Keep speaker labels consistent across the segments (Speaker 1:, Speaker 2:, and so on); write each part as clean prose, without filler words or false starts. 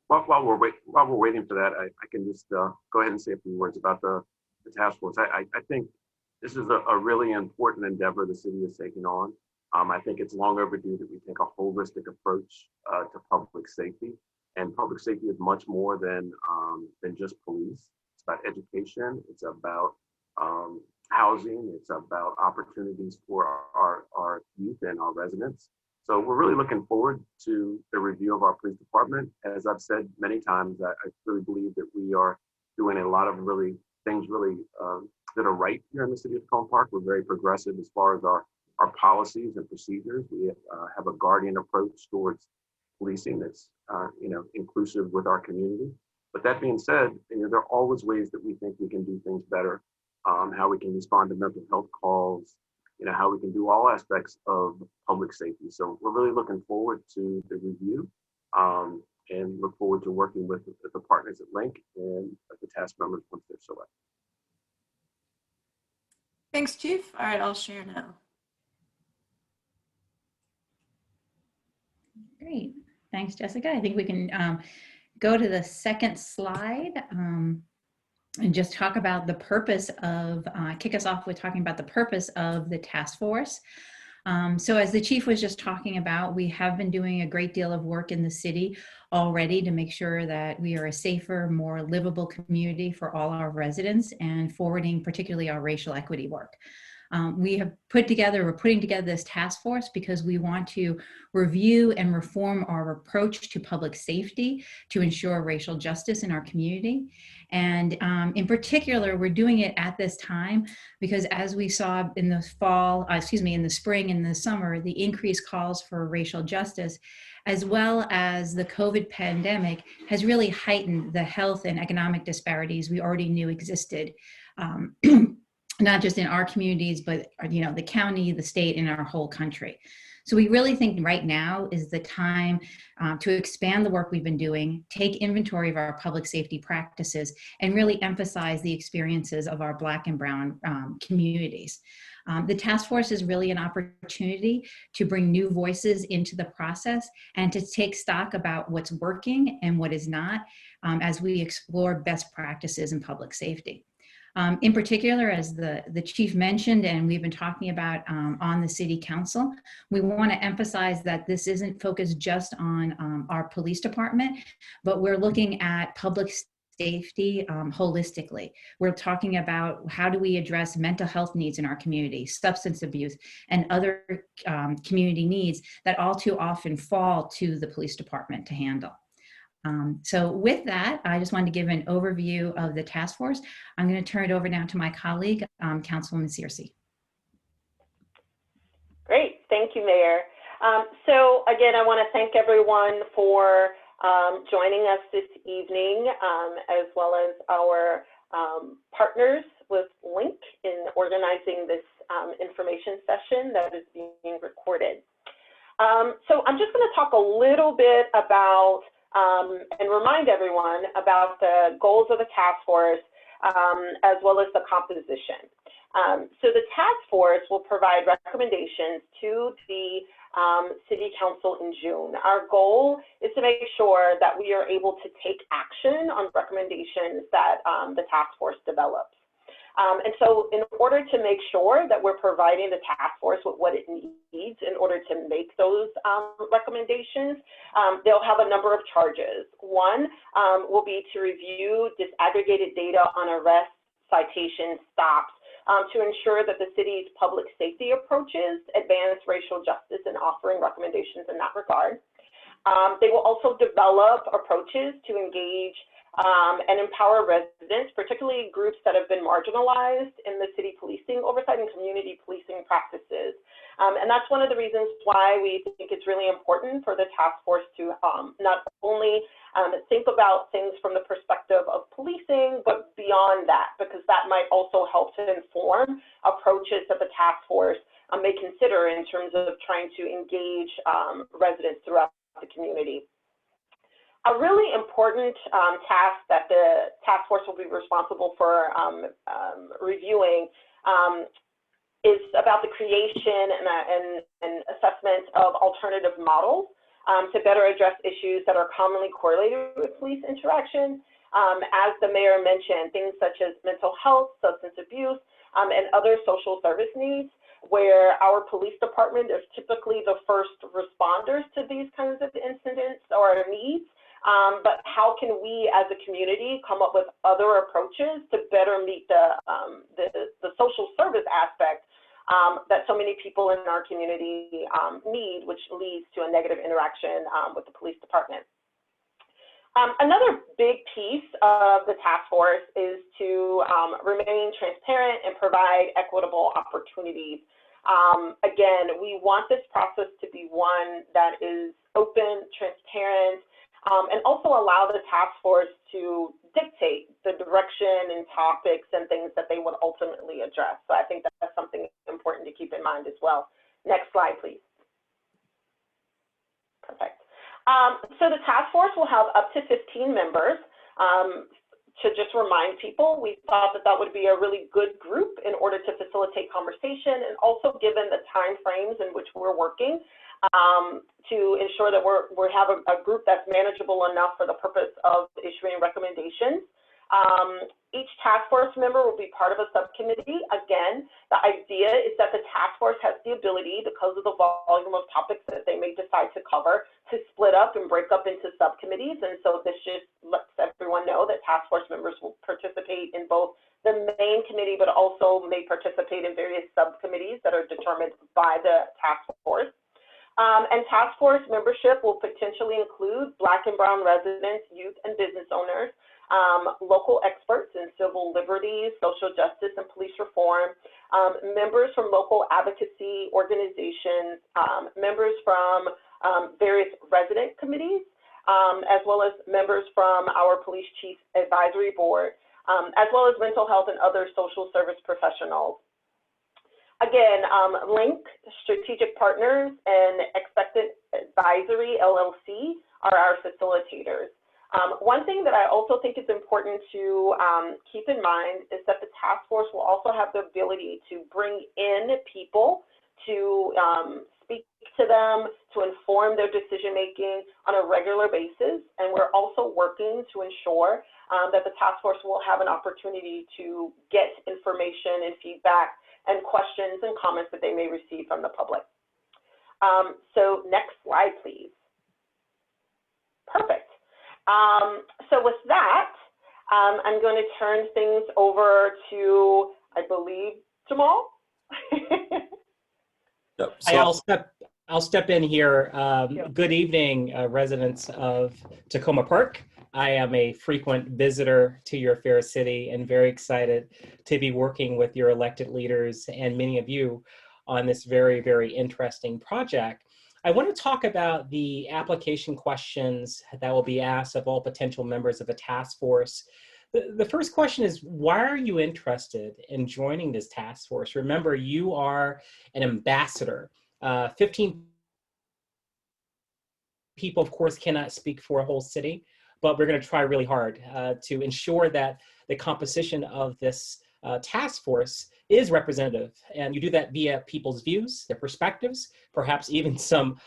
Speaker 1: while we're waiting for that, I can just go ahead and say a few words about the task force. I think this is a really important endeavor the city is taking on. I think it's long overdue that we take a holistic approach to public safety. And public safety is much more than just police. It's about education. It's about housing. It's about opportunities for our youth and our residents. So we're really looking forward to the review of our police department. As I've said many times, I really believe that we are doing a lot of things that are right here in the city of Takoma Park. We're very progressive as far as our policies and procedures. We have a guardian approach towards policing that's inclusive with our community. But that being said, there are always ways that we think we can do things better. How we can respond to mental health calls, how we can do all aspects of public safety. So we're really looking forward to the review and look forward to working with the partners at Link and the task members once they're selected.
Speaker 2: Thanks, Chief. All right, I'll share now.
Speaker 3: Great. Thanks, Jessica. I think we can go to the second slide and just talk about the purpose of, kick us off with talking about the purpose of the task force. So as the chief was just talking about, we have been doing a great deal of work in the city already to make sure that we are a safer, more livable community for all our residents and forwarding particularly our racial equity work. We're putting together this task force because we want to review and reform our approach to public safety to ensure racial justice in our community. And in particular, we're doing it at this time because as we saw in the in the spring and the summer, the increased calls for racial justice, as well as the COVID pandemic, has really heightened the health and economic disparities we already knew existed. Not just in our communities, but the county, the state, and our whole country. So we really think right now is the time to expand the work we've been doing, take inventory of our public safety practices, and really emphasize the experiences of our Black and Brown communities. The task force is really an opportunity to bring new voices into the process and to take stock about what's working and what is not as we explore best practices in public safety. In particular, as the chief mentioned, and we've been talking about on the city council, we want to emphasize that this isn't focused just on our police department, but we're looking at public safety holistically. We're talking about how do we address mental health needs in our community, substance abuse, and other community needs that all too often fall to the police department to handle. So with that, I just wanted to give an overview of the task force. I'm going to turn it over now to my colleague, Councilwoman Searcy.
Speaker 4: Great, thank you, Mayor. So again, I want to thank everyone for joining us this evening, as well as our partners with Link in organizing this information session that is being recorded. So I'm just going to talk a little bit about and remind everyone about the goals of the task force, as well as the composition. So the task force will provide recommendations to the City Council in June. Our goal is to make sure that we are able to take action on recommendations that the task force develops. And so in order to make sure that we're providing the task force with what it needs in order to make those recommendations, they'll have a number of charges. One will be to review disaggregated data on arrests, citations, stops, to ensure that the city's public safety approaches advance racial justice and offering recommendations in that regard. They will also develop approaches to engage and empower residents, particularly groups that have been marginalized in the city policing oversight and community policing practices. And that's one of the reasons why we think it's really important for the task force to not only think about things from the perspective of policing, but beyond that, because that might also help to inform approaches that the task force may consider in terms of trying to engage residents throughout the community. A really important task that the task force will be responsible for reviewing is about the creation and assessment of alternative models to better address issues that are commonly correlated with police interaction. As the mayor mentioned, things such as mental health, substance abuse, and other social service needs, where our police department is typically the first responders to these kinds of incidents or needs. But how can we as a community come up with other approaches to better meet the social service aspect that so many people in our community need, which leads to a negative interaction with the police department. Another big piece of the task force is to remain transparent and provide equitable opportunities. Again, we want this process to be one that is open, transparent, and also allow the task force to dictate the direction and topics and things that they would ultimately address. So I think that's something important to keep in mind as well. Next slide, please. Perfect. So the task force will have up to 15 members. To just remind people, we thought that that would be a really good group in order to facilitate conversation, and also given the time frames in which we're working, to ensure that we have a group that's manageable enough for the purpose of issuing recommendations. Each task force member will be part of a subcommittee. Again, the idea is that the task force has the ability, because of the volume of topics that they may decide to cover, to split up and break up into subcommittees. And so this just lets everyone know that task force members will participate in both the main committee, but also may participate in various subcommittees that are determined by the task force. And task force membership will potentially include Black and Brown residents, youth, and business owners, local experts in civil liberties, social justice, and police reform, members from local advocacy organizations, members from various resident committees, as well as members from our police chief advisory board, as well as mental health and other social service professionals. Again, Link, Strategic Partners, and Expectant Advisory, LLC, are our facilitators. One thing that I also think is important to keep in mind is that the task force will also have the ability to bring in people to speak to them, to inform their decision-making on a regular basis. And we're also working to ensure that the task force will have an opportunity to get information and feedback and questions and comments that they may receive from the public. So next slide, please. Perfect. So with that, I'm going to turn things over to, I believe, Jamal.
Speaker 5: Yep. So I'll step in here. Good evening, residents of Takoma Park. I am a frequent visitor to your fair city and very excited to be working with your elected leaders and many of you on this very, very interesting project. I want to talk about the application questions that will be asked of all potential members of the task force. The first question is, why are you interested in joining this task force? Remember, you are an ambassador. 15 people, of course, cannot speak for a whole city, but we're going to try really hard to ensure that the composition of this task force is representative. And you do that via people's views, their perspectives, perhaps even some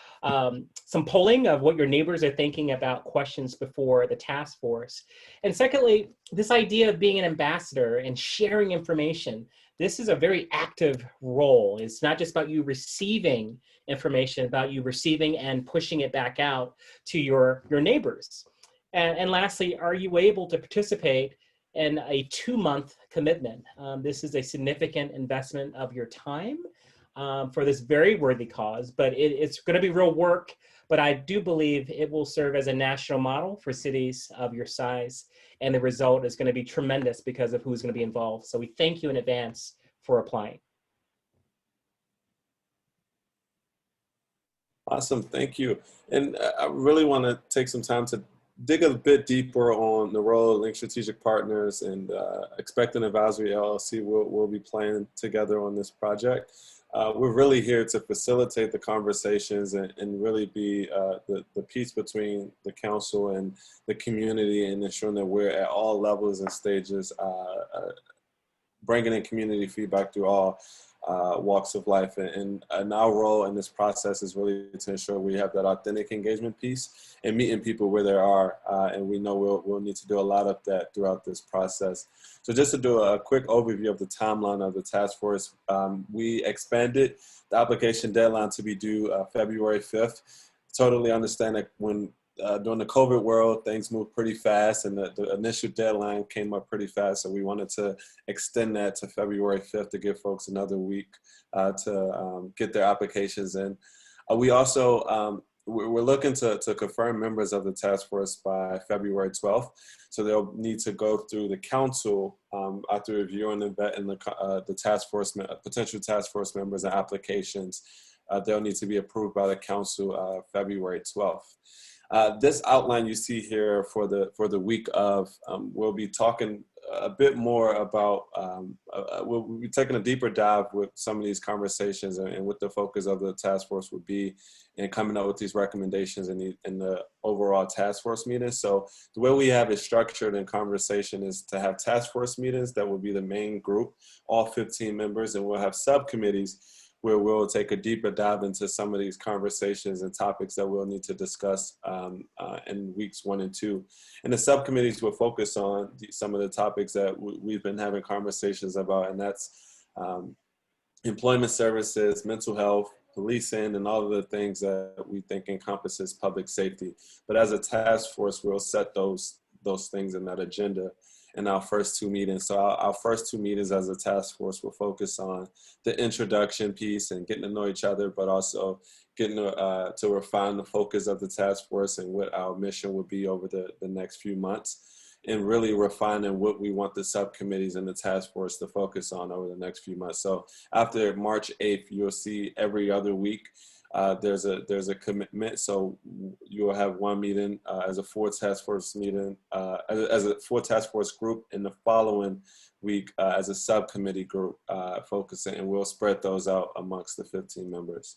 Speaker 5: polling of what your neighbors are thinking about questions before the task force. And secondly, this idea of being an ambassador and sharing information. This is a very active role. It's not just about you receiving information, about you receiving and pushing it back out to your neighbors. And lastly, are you able to participate in a 2-month commitment? This is a significant investment of your time for this very worthy cause, but it's going to be real work. But I do believe it will serve as a national model for cities of your size, and the result is going to be tremendous because of who's going to be involved. So we thank you in advance for applying. Awesome, thank you. And I really want to take some time to dig a bit deeper on the role of Link Strategic Partners and Expectant Advisory LLC will be playing together on this project. We're really here to facilitate the conversations and really be the piece between the council and the community, and ensuring that we're at all levels and stages bringing in community feedback through all
Speaker 6: walks of life. And our role in this process is really to ensure we have that authentic engagement piece and meeting people where they are. And we know we'll need to do a lot of that throughout this process. So just to do a quick overview of the timeline of the task force, we expanded the application deadline to be due February 5th. Totally understand that when during the COVID world, things moved pretty fast, and the initial deadline came up pretty fast. So we wanted to extend that to February 5th to give folks another week to get their applications in. We also, we're looking to confirm members of the task force by February 12th. So they'll need to go through the council after reviewing and vetting the task force, potential task force members and applications. They'll need to be approved by the council February 12th. This outline you see here for the week of, we'll be talking a bit more about, we'll be taking a deeper dive with some of these conversations and what the focus of the task force would be, and coming up with these recommendations in the overall task force meeting. So the way we have it structured in conversation is to have task force meetings that will be the main group, all 15 members, and we'll have subcommittees where we'll take a deeper dive into some of these conversations and topics that we'll need to discuss in weeks 1 and 2. And the subcommittees will focus on some of the topics that we've been having conversations about, and that's employment services, mental health, policing, and all of the things that we think encompasses public safety. But as a task force, we'll set those things in that agenda in our first 2 meetings. So our first 2 meetings as a task force will focus on the introduction piece and getting to know each other, but also getting to refine the focus of the task force and what our mission will be over the next few months, and really refining what we want the subcommittees and the task force to focus on over the next few months. So after March 8th, you'll see every other week there's a commitment. So you will have 1 meeting as a full task force meeting, as a full task force group, in the following week as a subcommittee group focusing, and we'll spread those out amongst the 15 members.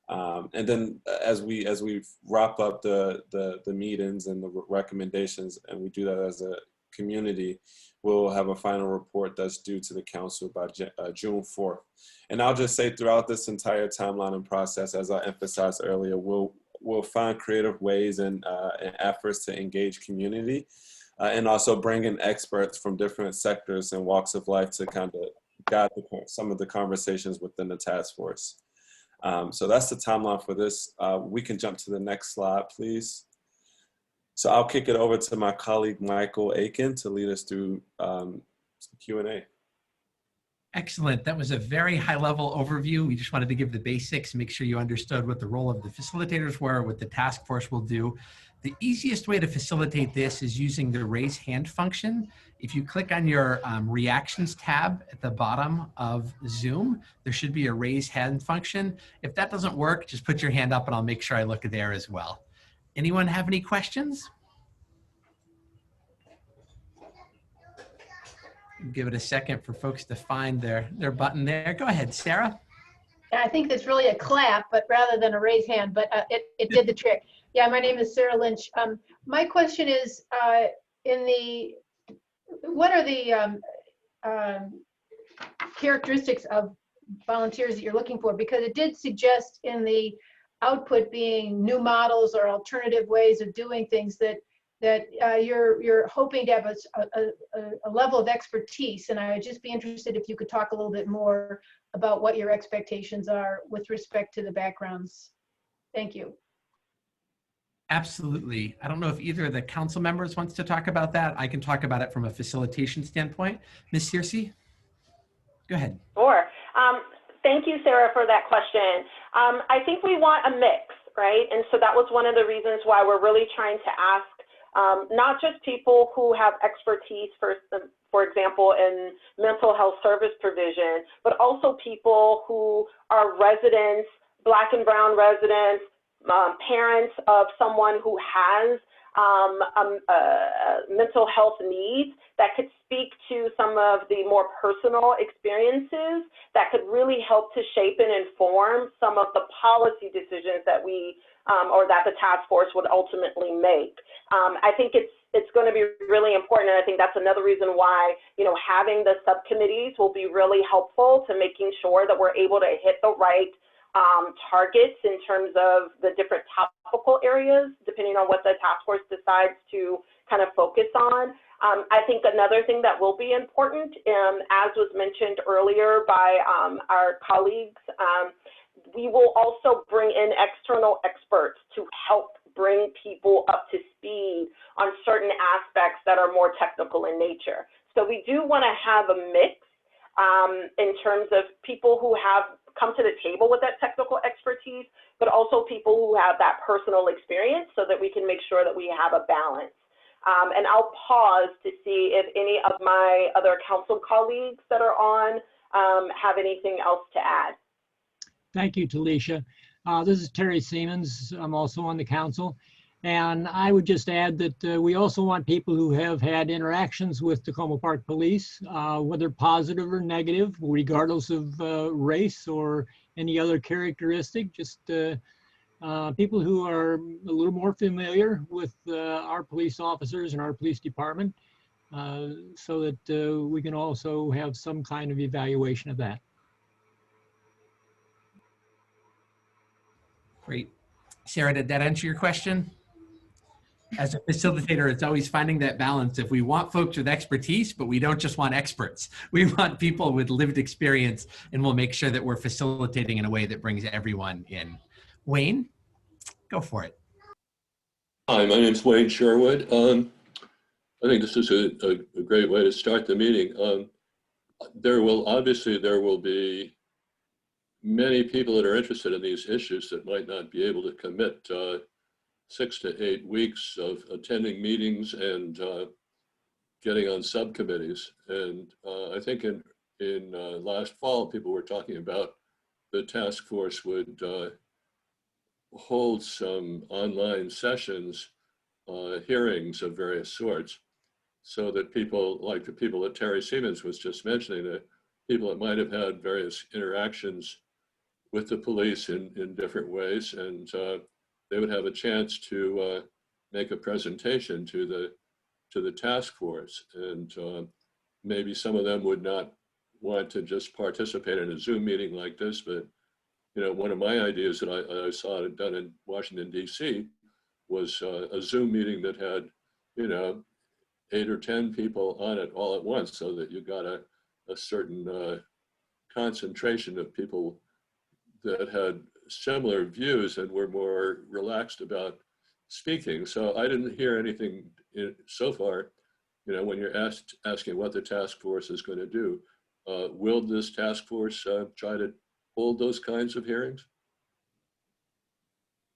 Speaker 6: And then as we wrap up the meetings and the recommendations, and we do that as a community, we'll have a final report that's due to the council by June 4th. And I'll just say, throughout this entire timeline and process, as I emphasized earlier, we'll find creative ways and efforts to engage community, and also bring in experts from different sectors and walks of life to kind of guide some of the conversations within the task force. So that's the timeline for this. We can jump to the next slide, please. So I'll kick it over to my colleague, Michael Aiken, to lead us through some Q&A.
Speaker 7: Excellent. That was a very high-level overview. We just wanted to give the basics, make sure you understood what the role of the facilitators were, what the task force will do. The easiest way to facilitate this is using the raise hand function. If you click on your reactions tab at the bottom of Zoom, there should be a raise hand function. If that doesn't work, just put your hand up and I'll make sure I look there as well. Anyone have any questions? Give it a second for folks to find their button there. Go ahead, Sarah.
Speaker 8: I think that's really a clap, but rather than a raise hand, but it did the trick. Yeah, my name is Sarah Lynch. My question is, what are the characteristics of volunteers that you're looking for? Because it did suggest in the output being new models or alternative ways of doing things that you're hoping to have a level of expertise, and I would just be interested if you could talk a little bit more about what your expectations are with respect to the backgrounds. Thank you.
Speaker 7: Absolutely. I don't know if either of the council members wants to talk about that. I can talk about it from a facilitation standpoint. Ms. Searcy, go ahead.
Speaker 4: Sure. Thank you, Sarah, for that question. I think we want a mix, right? And so that was one of the reasons why we're really trying to ask not just people who have expertise, for example, in mental health service provision, but also people who are residents, Black and Brown residents, parents of someone who has mental health needs, that could speak to some of the more personal experiences that could really help to shape and inform some of the policy decisions that we or that the task force would ultimately make. I think it's going to be really important, and I think that's another reason why, having the subcommittees will be really helpful to making sure that we're able to hit the right targets in terms of the different topical areas, depending on what the task force decides to kind of focus on. I think another thing that will be important, as was mentioned earlier by our colleagues, we will also bring in external experts to help bring people up to speed on certain aspects that are more technical in nature. So we do want to have a mix in terms of people who have come to the table with that technical expertise, but also people who have that personal experience so that we can make sure that we have a balance. And I'll pause to see if any of my other council colleagues that are on have anything else to add.
Speaker 9: Thank you, Talisha. This is Terry Siemens. I'm also on the council. And I would just add that we also want people who have had interactions with Takoma Park Police, whether positive or negative, regardless of race or any other characteristic, just people who are a little more familiar with our police officers and our police department, so that we can also have some kind of evaluation of that.
Speaker 7: Great. Sarah, did that answer your question? As a facilitator, it's always finding that balance. If we want folks with expertise, but we don't just want experts. We want people with lived experience, and we'll make sure that we're facilitating in a way that brings everyone in. Wayne, go for it.
Speaker 10: Hi, my name's Wayne Sherwood. I think this is a great way to start the meeting. There will be many people that are interested in these issues that might not be able to commit 6 to 8 weeks of attending meetings and getting on subcommittees. And I think in last fall, people were talking about the task force would hold some online sessions, hearings of various sorts, so that people, like the people that Terry Siemens was just mentioning, that people that might have had various interactions with the police in different ways, and they would have a chance to make a presentation to the task force. And maybe some of them would not want to just participate in a Zoom meeting like this, but one of my ideas that I saw it done in Washington, D.C. was a Zoom meeting that had, 8 or 10 people on it all at once, so that you got a certain concentration of people that had similar views and were more relaxed about speaking. So I didn't hear anything so far, when you're asking what the task force is going to do. Will this task force try to hold those kinds of hearings?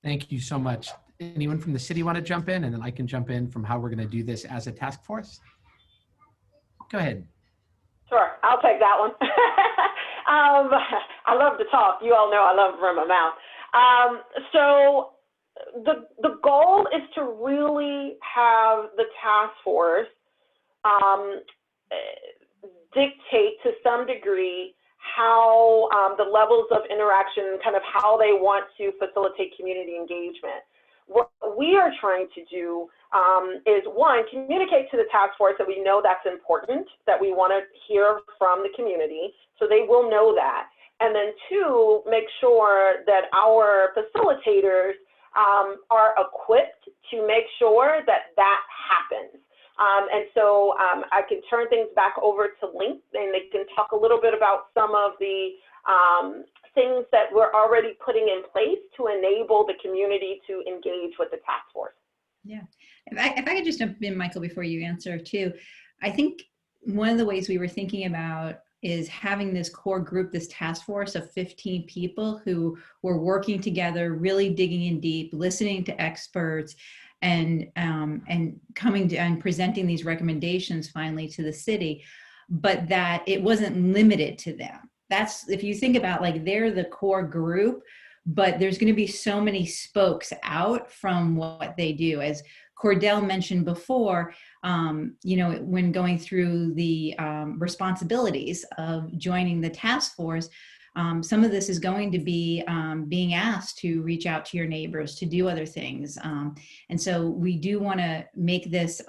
Speaker 7: Thank you so much. Anyone from the city want to jump in? And then I can jump in from how we're going to do this as a task force. Go ahead.
Speaker 4: Sure, I'll take that one. I love to talk. You all know I love to run my mouth. So the goal is to really have the task force dictate to some degree how the levels of interaction, kind of how they want to facilitate community engagement. What we are trying to do is, one, communicate to the task force that we know that's important, that we want to hear from the community, so they will know that. And then two, make sure that our facilitators are equipped to make sure that that happens. And so I can turn things back over to Link, and they can talk a little bit about some of the things that we're already putting in place to enable the community to engage with the task force.
Speaker 3: Yeah, if I could just jump in, Michael, before you answer too. I think one of the ways we were thinking about is having this core group, this task force of 15 people who were working together, really digging in deep, listening to experts, and coming to and presenting these recommendations finally to the city, but that it wasn't limited to them. That's, if you think about, like, they're the core group, but there's going to be so many spokes out from what they do. As Cordell mentioned before, when going through the responsibilities of joining the task force, some of this is going to be being asked to reach out to your neighbors, to do other things. And so we do want to make this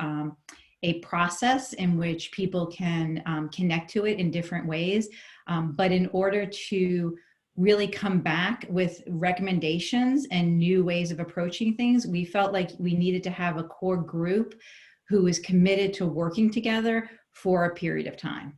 Speaker 3: a process in which people can connect to it in different ways. But in order to really come back with recommendations and new ways of approaching things, we felt like we needed to have a core group who is committed to working together for a period of time.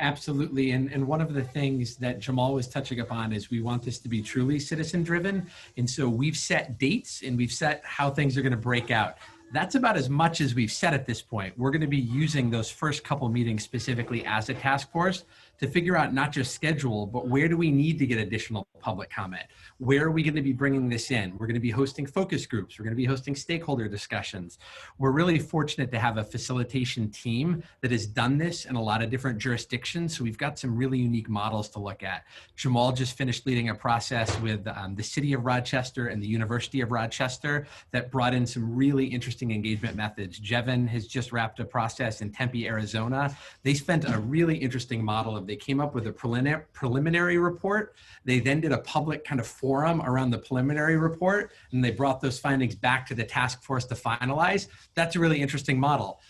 Speaker 7: Absolutely. And one of the things that Jamal was touching upon is we want this to be truly citizen driven. And so we've set dates and we've set how things are going to break out. That's about as much as we've said at this point. We're going to be using those first couple meetings specifically as a task force to figure out not just schedule, but where do we need to get additional public comment? Where are we going to be bringing this in? We're going to be hosting focus groups. We're going to be hosting stakeholder discussions. We're really fortunate to have a facilitation team that has done this in a lot of different jurisdictions. So we've got some really unique models to look at. Jamal just finished leading a process with the City of Rochester and the University of Rochester that brought in some really interesting engagement methods. Jevin has just wrapped a process in Tempe, Arizona. They spent a really interesting model of, they came up with a preliminary report. They then did a public kind of forum around the preliminary report, and they brought those findings back to the task force to finalize. That's a really interesting model.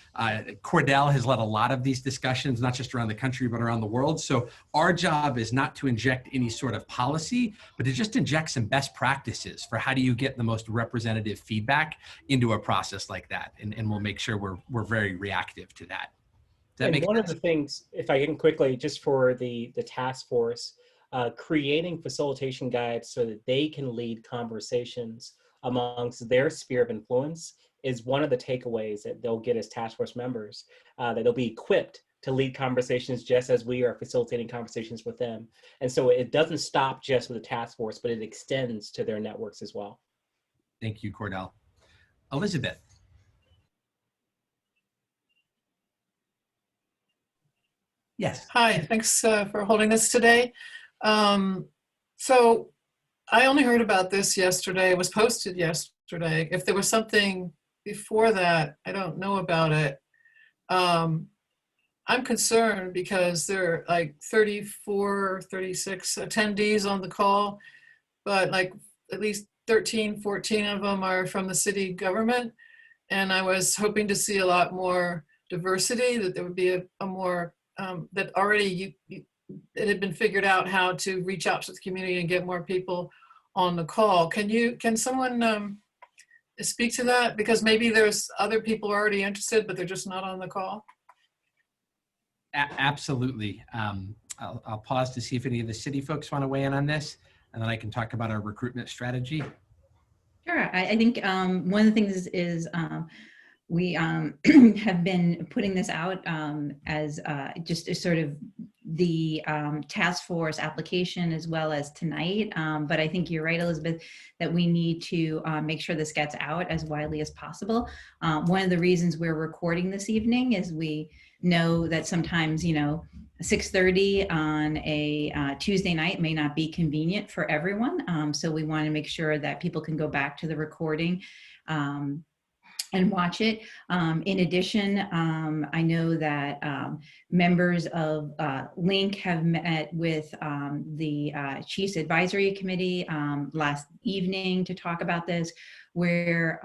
Speaker 7: Cordell has led a lot of these discussions, not just around the country, but around the world. So our job is not to inject any sort of policy, but to just inject some best practices for how do you get the most representative feedback into a process like that. And we'll make sure we're very reactive to that.
Speaker 5: And one of the things, if I can quickly, just for the task force, creating facilitation guides so that they can lead conversations amongst their sphere of influence is one of the takeaways that they'll get as task force members, that they'll be equipped to lead conversations just as we are facilitating conversations with them. And so it doesn't stop just with the task force, but it extends to their networks as well.
Speaker 7: Thank you, Cordell. Elizabeth. Yes.
Speaker 11: Hi, thanks for holding this today. So I only heard about this yesterday. It was posted yesterday. If there was something before that, I don't know about it. I'm concerned because there are like 34, 36 attendees on the call, but like at least 13, 14 of them are from the city government. And I was hoping to see a lot more diversity, that there would be a more that already it had been figured out how to reach out to the community and get more people on the call. Can someone speak to that? Because maybe there's other people already interested, but they're just not on the call.
Speaker 7: Absolutely. I'll pause to see if any of the city folks want to weigh in on this, and then I can talk about our recruitment strategy.
Speaker 3: Sure. I think one of the things is we have been putting this out as just a sort of the task force application as well as tonight. But I think you're right, Elizabeth, that we need to make sure this gets out as widely as possible. One of the reasons we're recording this evening is we know that sometimes, 6:30 on a Tuesday night may not be convenient for everyone. So we want to make sure that people can go back to the recording and watch it. In addition, I know that members of LINK have met with the Chiefs Advisory Committee last evening to talk about this, where,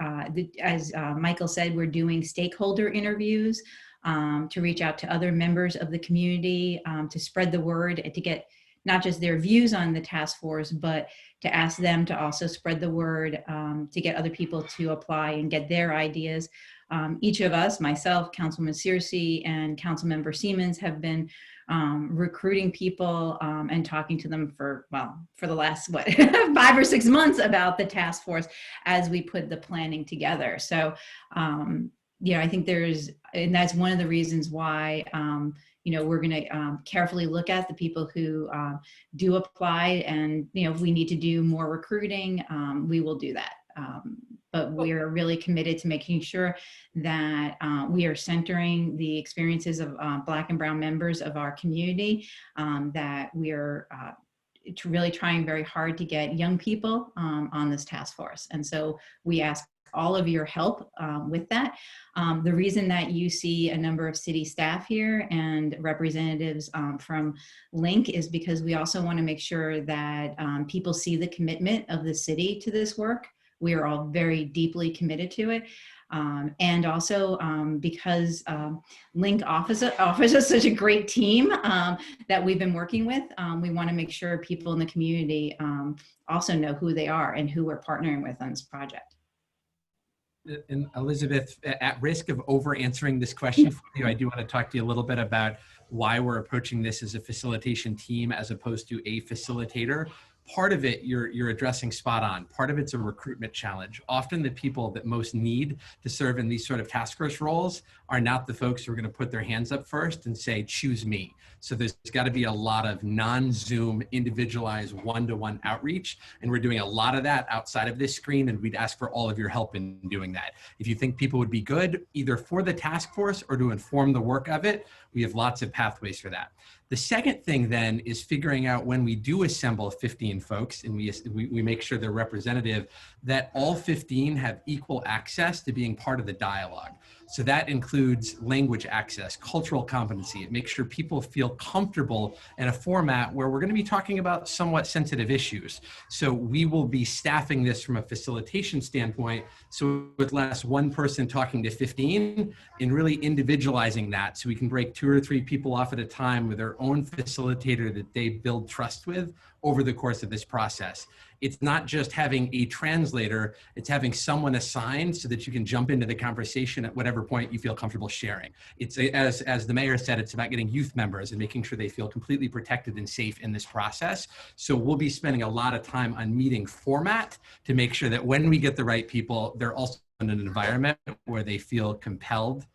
Speaker 3: as Michael said, we're doing stakeholder interviews to reach out to other members of the community, to spread the word, and to get not just their views on the task force, but to ask them to also spread the word, to get other people to apply and get their ideas. Each of us, myself, Councilman Searcy and Councilmember Siemens, have been recruiting people and talking to them for the last, 5 or 6 months about the task force as we put the planning together. So, I think and that's one of the reasons why, we're going to carefully look at the people who do apply, and if we need to do more recruiting, we will do that. But we are really committed to making sure that we are centering the experiences of Black and Brown members of our community, that we are really trying very hard to get young people on this task force. And so we ask all of your help with that. The reason that you see a number of city staff here and representatives from Link is because we also want to make sure that people see the commitment of the city to this work. We are all very deeply committed to it. And also because Link offers us such a great team that we've been working with, we want to make sure people in the community also know who they are and who we're partnering with on this project.
Speaker 7: And Elizabeth, at risk of over answering this question for you, I do want to talk to you a little bit about why we're approaching this as a facilitation team as opposed to a facilitator. Part of it you're addressing spot on. Part of it's a recruitment challenge. Often the people that most need to serve in these sort of task force roles are not the folks who are going to put their hands up first and say, choose me. So there's got to be a lot of non-Zoom, individualized one-to-one outreach. And we're doing a lot of that outside of this screen. And we'd ask for all of your help in doing that. If you think people would be good, either for the task force or to inform the work of it, we have lots of pathways for that. The second thing then is figuring out when we do assemble 15 folks and we make sure they're representative, that all 15 have equal access to being part of the dialogue. So that includes language access, cultural competency. It makes sure people feel comfortable in a format where we're going to be talking about somewhat sensitive issues. So we will be staffing this from a facilitation standpoint. So with less one person talking to 15 and really individualizing that so we can break 2 or 3 people off at a time with their own facilitator that they build trust with over the course of this process. It's not just having a translator, it's having someone assigned so that you can jump into the conversation at whatever point you feel comfortable sharing. It's, as the mayor said, it's about getting youth members and making sure they feel completely protected and safe in this process. So we'll be spending a lot of time on meeting format to make sure that when we get the right people, they're also in an environment where they feel compelled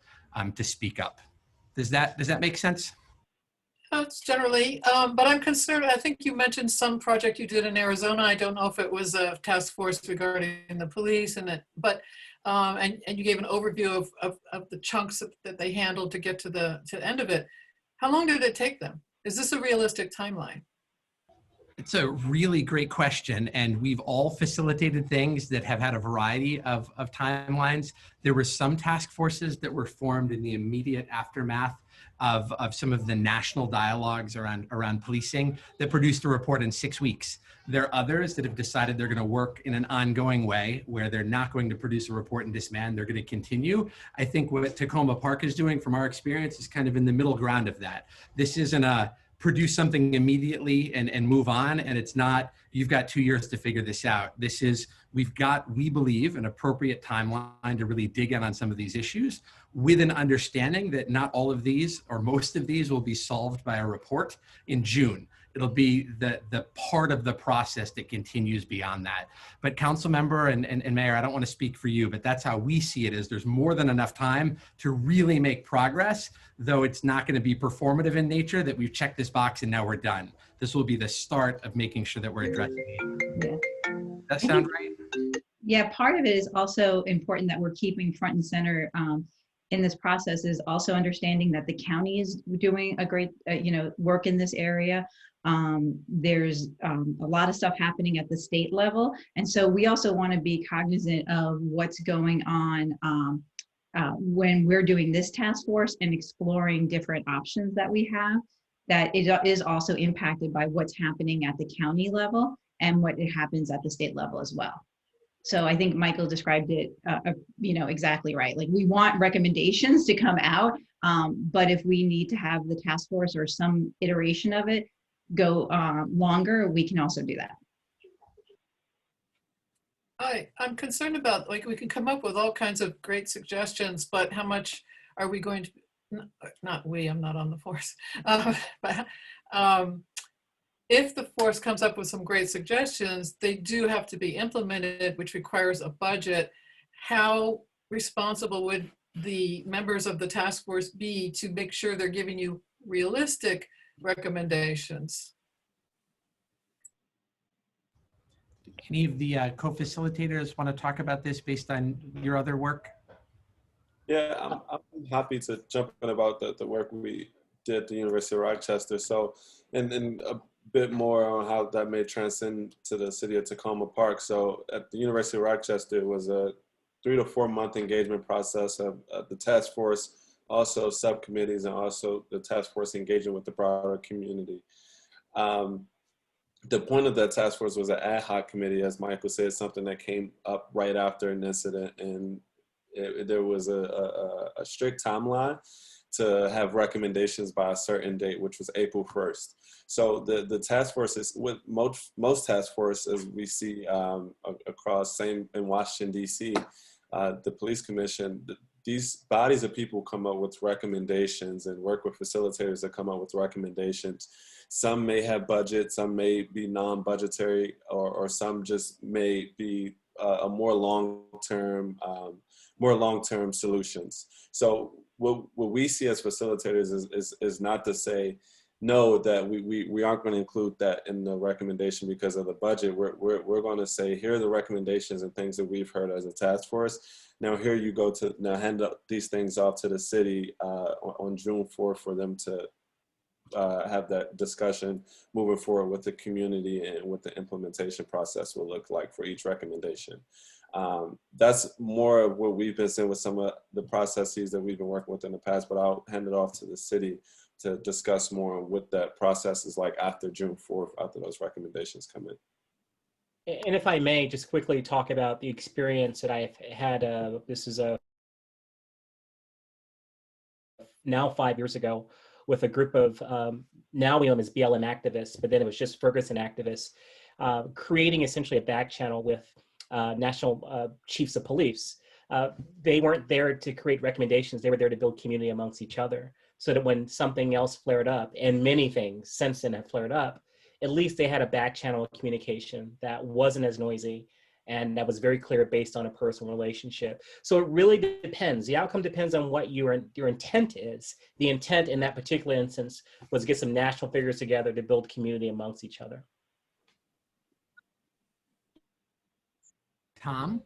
Speaker 7: to speak up. Does that make sense?
Speaker 11: It's generally, but I'm concerned. I think you mentioned some project you did in Arizona. I don't know if it was a task force regarding the police and you gave an overview of the chunks that they handled to get to the end of it. How long did it take them? Is this a realistic timeline?
Speaker 7: It's a really great question, and we've all facilitated things that have had a variety of timelines. There were some task forces that were formed in the immediate aftermath of some of the national dialogues around policing that produced a report in 6 weeks. There are others that have decided they're going to work in an ongoing way where they're not going to produce a report and disband. They're going to continue. I think what Takoma Park is doing from our experience is kind of in the middle ground of that. This isn't a produce something immediately and move on. And it's not, you've got 2 years to figure this out. This is, we've got, we believe, an appropriate timeline to really dig in on some of these issues with an understanding that not all of these or most of these will be solved by a report in June. It'll be the part of the process that continues beyond that. But council member and mayor, I don't want to speak for you, but that's how we see it, is there's more than enough time to really make progress, though it's not going to be performative in nature that we've checked this box and now we're done. This will be the start of making sure that we're addressing it.
Speaker 3: Yeah.
Speaker 7: Does that sound right?
Speaker 3: Yeah, part of it is also important that we're keeping front and center in this process is also understanding that the county is doing a great, work in this area. There's a lot of stuff happening at the state level. And so we also want to be cognizant of what's going on when we're doing this task force and exploring different options that we have, that it is also impacted by what's happening at the county level and what happens at the state level as well. So I think Michael described it, exactly right. Like, we want recommendations to come out, but if we need to have the task force or some iteration of it go longer, we can also do that.
Speaker 11: I'm concerned about, like, we can come up with all kinds of great suggestions, but how much are we going to, not we, I'm not on the force, but if the force comes up with some great suggestions, they do have to be implemented, which requires a budget. How responsible would the members of the task force be to make sure they're giving you realistic recommendations?
Speaker 7: Any of the co-facilitators want to talk about this based on your other work?
Speaker 6: Yeah, I'm happy to jump in about the work we did at the University of Rochester. So, and a bit more on how that may transcend to the city of Takoma Park. So at the University of Rochester, it was a 3 to 4 month engagement process of the task force, also subcommittees, and also the task force engaging with the broader community. The point of that task force was an ad hoc committee, as Michael said, something that came up right after an incident, and there was a strict timeline to have recommendations by a certain date, which was April 1st. So the task force is, with most task forces we see across, same in Washington, D.C., the police commission, these bodies of people come up with recommendations and work with facilitators that come up with recommendations. Some may have budget, some may be non-budgetary, or some just may be a more long-term solutions. So what we see as facilitators is not to say, no, that we aren't going to include that in the recommendation because of the budget. We're going to say, here are the recommendations and things that we've heard as a task force. Now here you go to now hand up these things off to the city on June 4th for them to have that discussion moving forward with the community and what the implementation process will look like for each recommendation. That's more of what we've been seeing with some of the processes that we've been working with in the past, but I'll hand it off to the city to discuss more on what that process is like after June 4th, after those recommendations come in.
Speaker 5: And if I may just quickly talk about the experience that I've had, this is now 5 years ago, with a group of, now we know them as BLM activists, but then it was just Ferguson activists, creating essentially a back channel with national chiefs of police. They weren't there to create recommendations, they were there to build community amongst each other, so that when something else flared up, and many things since then have flared up, at least they had a back channel of communication that wasn't as noisy and that was very clear based on a personal relationship. So it really depends. The outcome depends on what your intent is. The intent in that particular instance was to get some national figures together to build community amongst each other.
Speaker 7: Tom?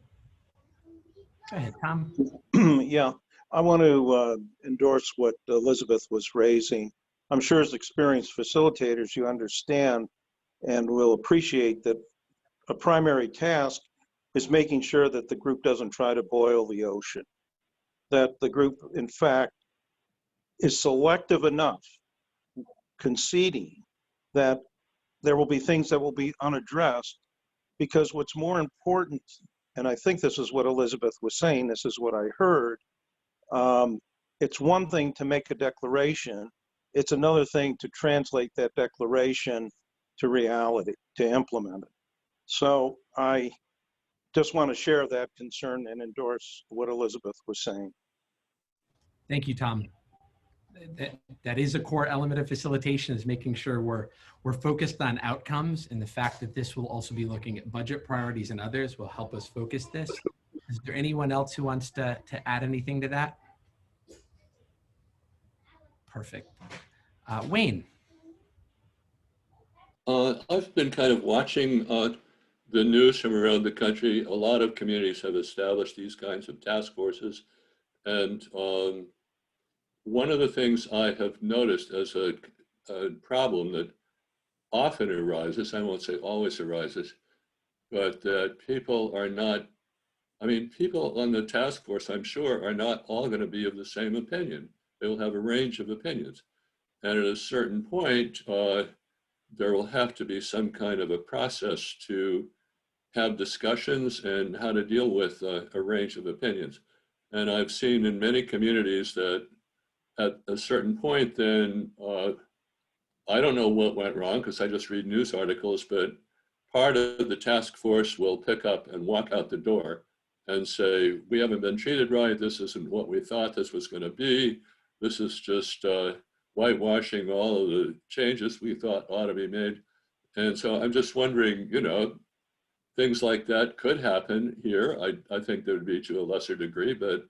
Speaker 7: Go ahead, Tom.
Speaker 12: Yeah, I want to endorse what Elizabeth was raising. I'm sure as experienced facilitators, you understand and will appreciate that a primary task is making sure that the group doesn't try to boil the ocean, that the group, in fact, is selective enough, conceding that there will be things that will be unaddressed, because what's more important, and I think this is what Elizabeth was saying, this is what I heard, it's one thing to make a declaration, it's another thing to translate that declaration to reality, to implement it. So I just want to share that concern and endorse what Elizabeth was saying.
Speaker 7: Thank you, Tom. That is a core element of facilitation, is making sure we're focused on outcomes, and the fact that this will also be looking at budget priorities and others will help us focus this. Is there anyone else who wants to add anything to that? Perfect. Wayne.
Speaker 10: I've been kind of watching the news from around the country. A lot of communities have established these kinds of task forces. And one of the things I have noticed as a problem that often arises, I won't say always arises, but that people are not, I mean, people on the task force, I'm sure, are not all going to be of the same opinion. They will have a range of opinions. And at a certain point, there will have to be some kind of a process to have discussions and how to deal with a range of opinions. And I've seen in many communities that at a certain point, then I don't know what went wrong because I just read news articles, but part of the task force will pick up and walk out the door and say, we haven't been treated right. This isn't what we thought this was going to be. This is just whitewashing all of the changes we thought ought to be made. And so I'm just wondering, you know, things like that could happen here. I think there would be to a lesser degree, but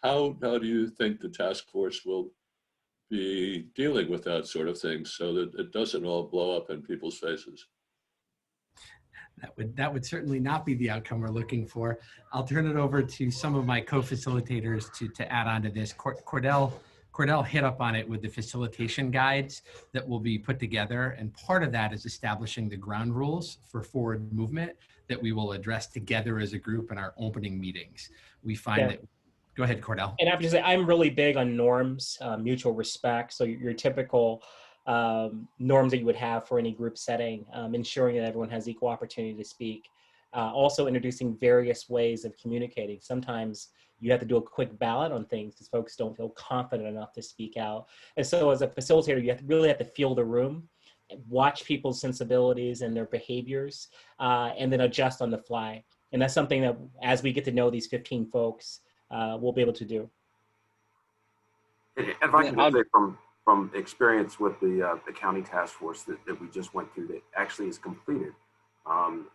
Speaker 10: how do you think the task force will be dealing with that sort of thing so that it doesn't all blow up in people's faces?
Speaker 7: That would certainly not be the outcome we're looking Cordell hit up on it with the facilitation guides that will be put together. And part of that is establishing the ground rules for forward movement that we will address together as a group in our opening meetings. We find that, go ahead, Cordell.
Speaker 5: And I have to say, I'm really big on norms, mutual respect. So your typical norms that you would have for any group setting, ensuring that everyone has equal opportunity to speak. Also introducing various ways of communicating. Sometimes you have to do a quick ballot on things because folks don't feel confident enough to speak out. And so as a facilitator, you really have to feel the room, watch people's sensibilities and their behaviors, and then adjust on the fly. And that's something that as we get to know these 15 folks, we'll be able to do.
Speaker 1: If I can just say from experience with the county task force that we just went through that actually is completed,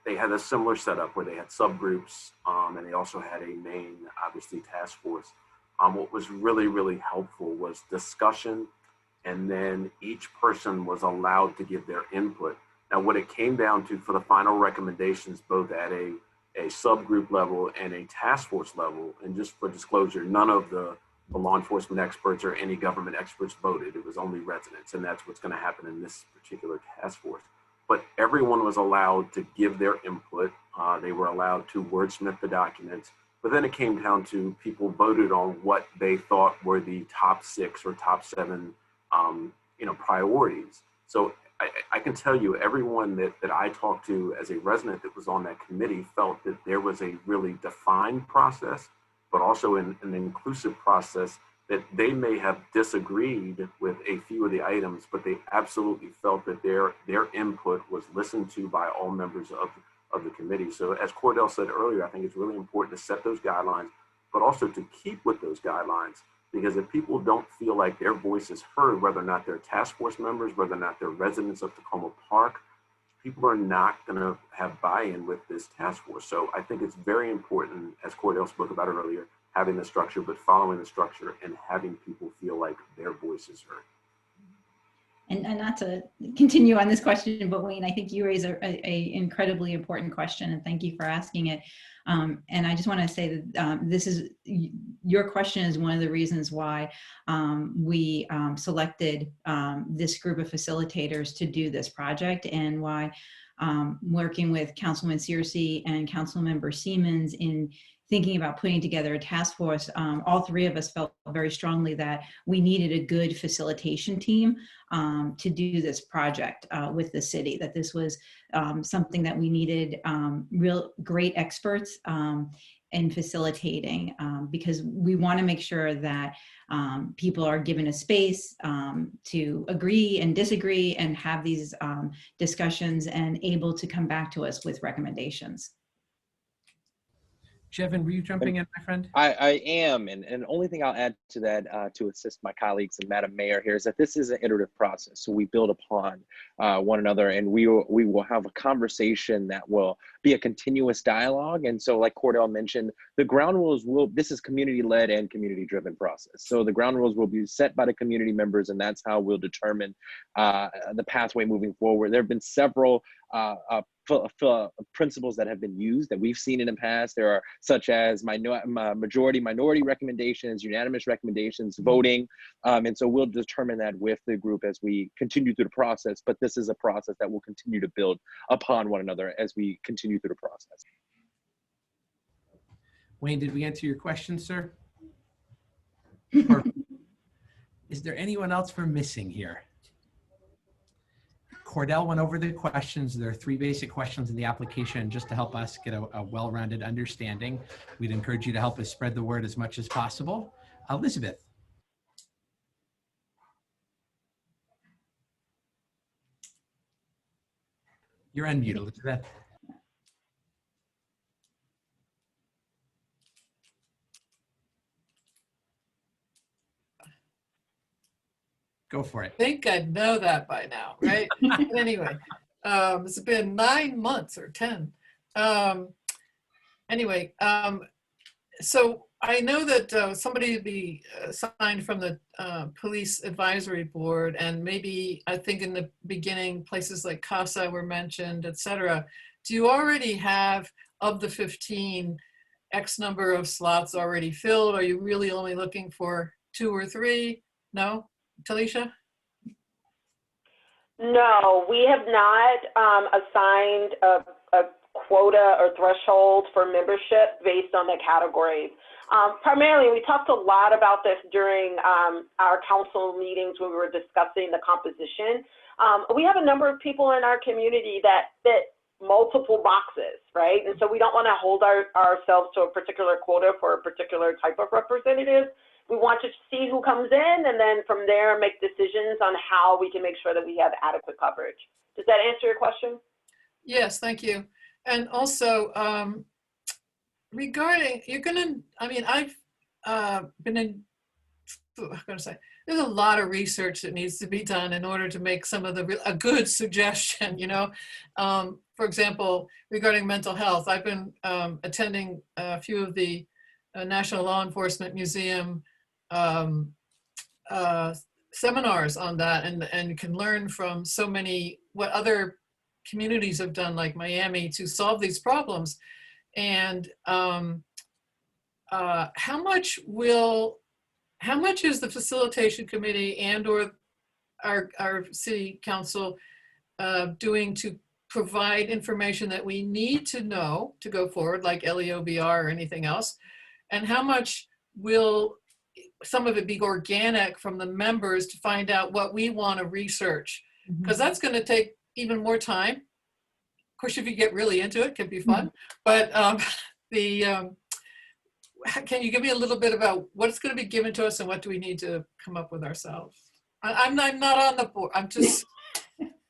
Speaker 1: they had a similar setup where they had subgroups and they also had a main, obviously, task force. What was really, really helpful was discussion, and then each person was allowed to give their input. Now, what it came down to for the final recommendations, both at a subgroup level and a task force level, and just for disclosure, none of the law enforcement experts or any government experts voted. It was only residents, and that's what's going to happen in this particular task force. But everyone was allowed to give their input. They were allowed to wordsmith the documents, but then it came down to people voted on what they thought were the top 6 or top 7 priorities. So I can tell you, everyone that I talked to as a resident that was on that committee felt that there was a really defined process, but also an inclusive process, that they may have disagreed with a few of the items, but they absolutely felt that their input was listened to by all members of the committee. So as Cordell said earlier, I think it's really important to set those guidelines, but also to keep with those guidelines. Because if people don't feel like their voice is heard, whether or not they're task force members, whether or not they're residents of Takoma Park, people are not going to have buy-in with this task force. So I think it's very important, as Cordell spoke about earlier, having the structure, but following the structure and having people feel like their voice is heard.
Speaker 3: And not to continue on this question, but Wayne, I think you raise a incredibly important question, and thank you for asking it. And I just want to say that your question is one of the reasons why we selected this group of facilitators to do this project, and why working with Councilman Searcy and Councilmember Siemens in thinking about putting together a task force, all 3 of us felt very strongly that we needed a good facilitation team to do this project with the city, that this was something that we needed real great experts in facilitating, because we want to make sure that people are given a space to agree and disagree and have these discussions and able to come back to us with recommendations.
Speaker 7: Jevin, were you jumping in, my friend?
Speaker 13: I am, and the only thing I'll add to that to assist my colleagues and Madam Mayor here is that this is an iterative process. So we build upon one another, and we will have a conversation that will be a continuous dialogue. And so, like Cordell mentioned, the ground rules this is community-led and community-driven process. So the ground rules will be set by the community members, and that's how we'll determine the pathway moving forward. There have been several principles that have been used that we've seen in the past. There are such as majority-minority recommendations, unanimous recommendations, voting. And so we'll determine that with the group as we continue through the process. But this is a process that will continue to build upon one another as we continue through the process.
Speaker 7: Wayne, did we answer your question, sir? Or is there anyone else we're missing here? Cordell went over the questions. There are 3 basic questions in the application just to help us get a well-rounded understanding. We'd encourage you to help us spread the word as much as possible. Elizabeth. You're unmuted, Elizabeth. Go for it.
Speaker 11: I think I'd know that by now, right? But anyway, it's been 9 months or 10. So I know that somebody would be assigned from the police advisory board, and maybe I think in the beginning places like CASA were mentioned, et cetera. Do you already have, of the 15, X number of slots already filled? Are you really only looking for 2 or 3? No? Talisha?
Speaker 4: No, we have not assigned a quota or threshold for membership based on the categories. Primarily, we talked a lot about this during our council meetings when we were discussing the composition. We have a number of people in our community that fit multiple boxes, right? And so we don't want to hold ourselves to a particular quota for a particular type of representative. We want to see who comes in and then from there make decisions on how we can make sure that we have adequate coverage. Does that answer your question?
Speaker 11: Yes, thank you. And also, regarding, I've been in, I'm going to say, there's a lot of research that needs to be done in order to make some of a good suggestion, you know. For example, regarding mental health, I've been attending a few of the National Law Enforcement Museum seminars on that, and can learn from so many, what other communities have done, like Miami, to solve these problems. And how much is the Facilitation Committee and or our City Council doing to provide information that we need to know to go forward, like LEOBR or anything else? And how much will some of it be organic from the members to find out what we want to research? Because that's going to take even more time. Of course, if you get really into it, it can be fun. But can you give me a little bit about what's going to be given to us and what do we need to come up with ourselves? I'm not on the board. I'm just.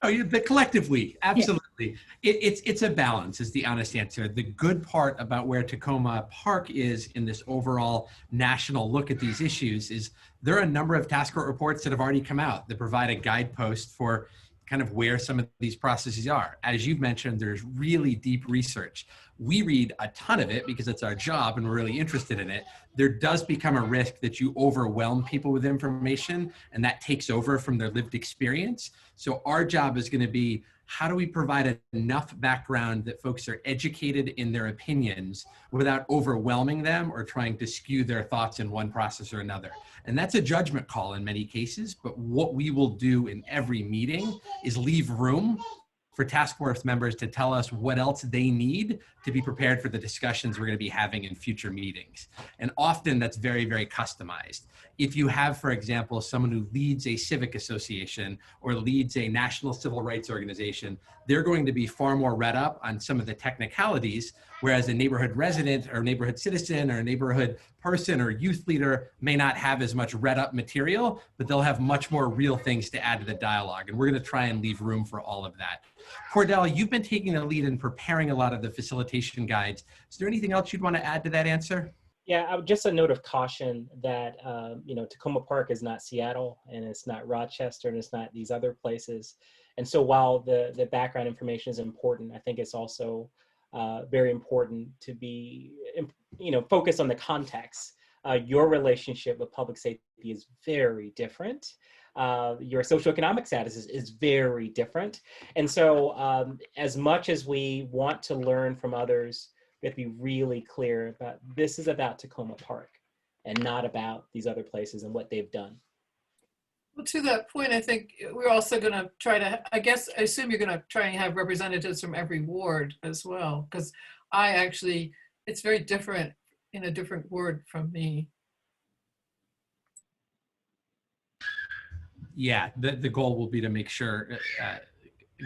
Speaker 7: Oh, the collective we, absolutely. Yeah. It's a balance is the honest answer. The good part about where Takoma Park is in this overall national look at these issues is there are a number of task force reports that have already come out that provide a guidepost for kind of where some of these processes are. As you've mentioned, there's really deep research. We read a ton of it because it's our job and we're really interested in it. There does become a risk that you overwhelm people with information and that takes over from their lived experience. So our job is going to be, how do we provide enough background that folks are educated in their opinions without overwhelming them or trying to skew their thoughts in one process or another? And that's a judgment call in many cases, but what we will do in every meeting is leave room for task force members to tell us what else they need to be prepared for the discussions we're going to be having in future meetings. And often that's very, very customized. If you have, for example, someone who leads a civic association or leads a national civil rights organization, they're going to be far more read up on some of the technicalities, whereas a neighborhood resident or neighborhood citizen or neighborhood person or youth leader may not have as much read up material, but they'll have much more real things to add to the dialogue. And we're going to try and leave room for all of that. Cordell, you've been taking the lead in preparing a lot of the facilitation guides. Is there anything else you'd want to add to that answer?
Speaker 5: Yeah, just a note of caution that, Takoma Park is not Seattle and it's not Rochester and it's not these other places. And so while the background information is important, I think it's also very important to be, focused on the context. Your relationship with public safety is very different. Your socioeconomic status is very different. And so as much as we want to learn from others, we have to be really clear about this is about Takoma Park and not about these other places and what they've done.
Speaker 11: Well, to that point, I think we're also going to try to, I assume you're going to try and have representatives from every ward as well, because it's very different in a different ward from me.
Speaker 7: Yeah, the goal will be to make sure,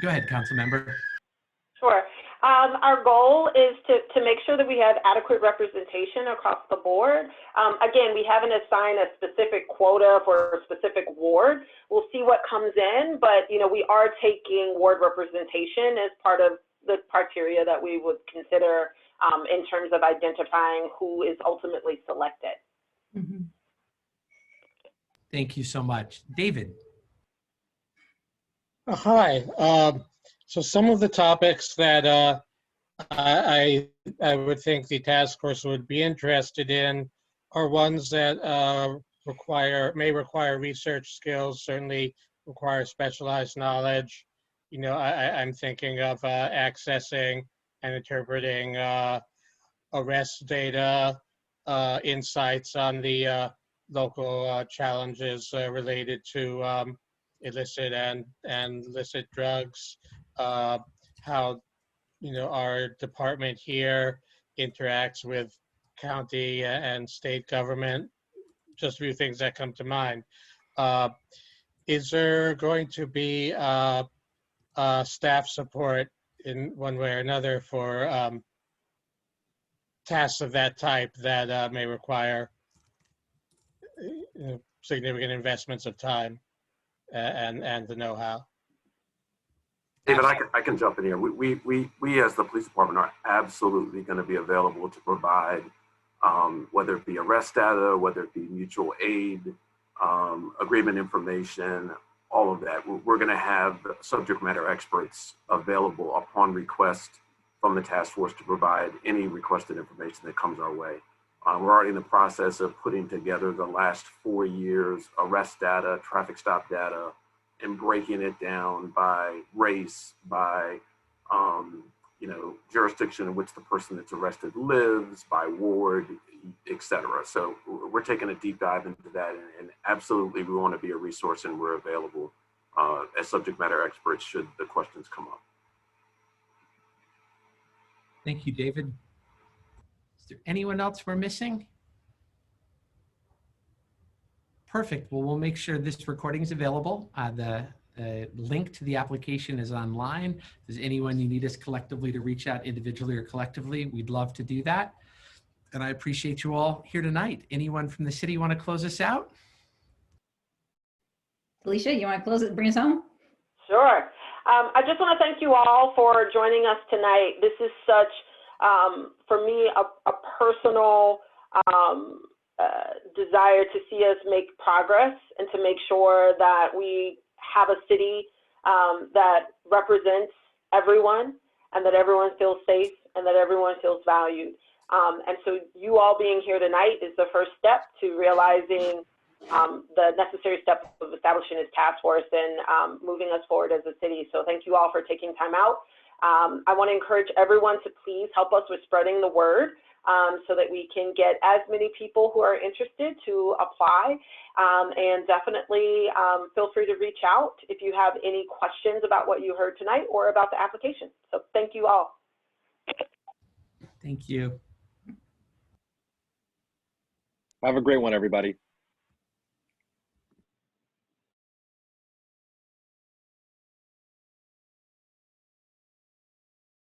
Speaker 7: go ahead, council member.
Speaker 4: Sure. Our goal is to make sure that we have adequate representation across the board. Again, we haven't assigned a specific quota for a specific ward. We'll see what comes in, but we are taking ward representation as part of the criteria that we would consider in terms of identifying who is ultimately selected.
Speaker 3: Mm-hmm.
Speaker 7: Thank you so much. David.
Speaker 14: Hi. So some of the topics that I would think the task force would be interested in are ones that may require research skills, certainly require specialized knowledge. I'm thinking of accessing and interpreting arrest data, insights on the local challenges related to illicit and illicit drugs, how our department here interacts with county and state government, just a few things that come to mind. Is there going to be staff support in one way or another for tasks of that type that may require significant investments of time and the know-how?
Speaker 1: David, I can jump in here. We as the police department are absolutely going to be available to provide, whether it be arrest data, whether it be mutual aid, agreement information, all of that. We're going to have subject matter experts available upon request from the task force to provide any requested information that comes our way. We're already in the process of putting together the last 4 years arrest data, traffic stop data, and breaking it down by race, by jurisdiction in which the person that's arrested lives, by ward, etc. So we're taking a deep dive into that, and absolutely we want to be a resource, and we're available as subject matter experts should the questions come up.
Speaker 7: Thank you, David. Is there anyone else we're missing? Perfect. Well, we'll make sure this recording is available. The link to the application is online. If there's anyone you need us collectively to reach out individually or collectively, we'd love to do that. And I appreciate you all here tonight. Anyone from the city want to close us out?
Speaker 3: Alicia, you want to close it, bring us home?
Speaker 4: Sure. I just want to thank you all for joining us tonight. This is such, for me, a personal desire to see us make progress and to make sure that we have a city that represents everyone, and that everyone feels safe, and that everyone feels valued. And so you all being here tonight is the first step to realizing the necessary steps of establishing this task force and moving us forward as a city. So thank you all for taking time out. I want to encourage everyone to please help us with spreading the word so that we can get as many people who are interested to apply. And definitely feel free to reach out if you have any questions about what you heard tonight or about the application. So thank you all.
Speaker 7: Thank you.
Speaker 13: Have a great one, everybody.